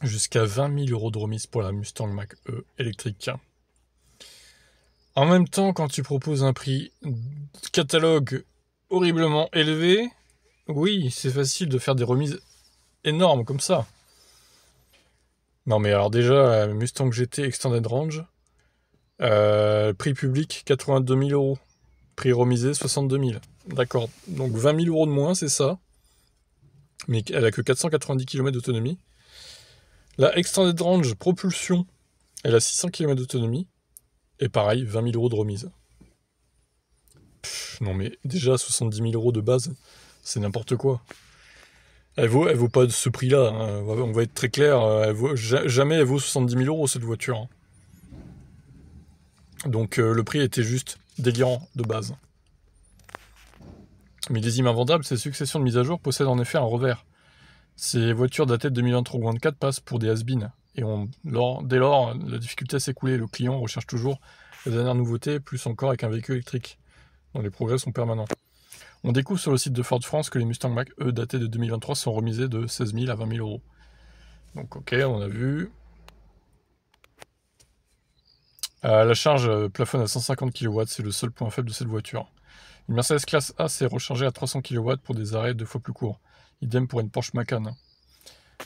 jusqu'à 20 000 € de remise pour la Mustang Mach-E électrique. En même temps, quand tu proposes un prix catalogue horriblement élevé, oui, c'est facile de faire des remises énormes comme ça. Non mais alors déjà, Mustang GT Extended Range, prix public 82 000 €, prix remisé 62 000. D'accord, donc 20 000 € de moins, c'est ça, mais elle a que 490 km d'autonomie. La Extended Range Propulsion, elle a 600 km d'autonomie, et pareil, 20 000 € de remise. Non mais déjà 70 000 € de base, c'est n'importe quoi. Elle vaut pas ce prix-là, hein. On va être très clair, jamais elle vaut 70 000 € cette voiture, hein. Donc le prix était juste délirant de base. Millésime invendable, ces successions de mises à jour possèdent en effet un revers. Ces voitures datées de 2023-2024 passent pour des has-been, et dès lors, la difficulté à s'écouler. Le client recherche toujours la dernière nouveauté, plus encore avec un véhicule électrique, dont les progrès sont permanents. On découvre sur le site de Ford France que les Mustang Mach-E datés de 2023 sont remisés de 16 000 à 20 000 €. Donc ok, on a vu. La charge plafonne à 150 kW, c'est le seul point faible de cette voiture. Une Mercedes classe A s'est rechargée à 300 kW pour des arrêts 2 fois plus courts. Idem pour une Porsche Macan.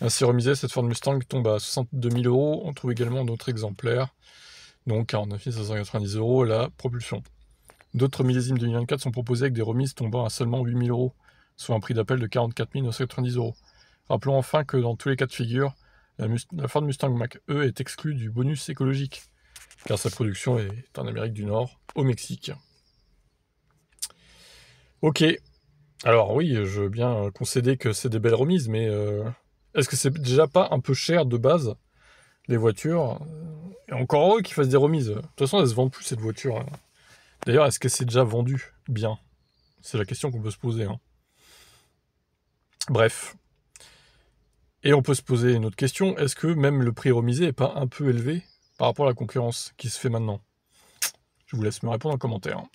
Ainsi remisée, cette Ford Mustang tombe à 62 000 €. On trouve également d'autres exemplaires, donc 49 590 € la propulsion. D'autres millésimes 2024 sont proposés avec des remises tombant à seulement 8 000 €, soit un prix d'appel de 44 990 €. Rappelons enfin que dans tous les cas de figure, la Ford Mustang Mach-E est exclue du bonus écologique, car sa production est en Amérique du Nord, au Mexique. Ok, alors oui, je veux bien concéder que c'est des belles remises, mais est-ce que c'est déjà pas un peu cher de base, les voitures? Et encore heureux qu'ils fassent des remises. De toute façon, elles se vendent plus, cette voiture, hein. D'ailleurs, est-ce que c'est déjà vendu bien? C'est la question qu'on peut se poser, hein. Bref. Et on peut se poser une autre question, est-ce que même le prix remisé est pas un peu élevé par rapport à la concurrence qui se fait maintenant? Je vous laisse me répondre en commentaire.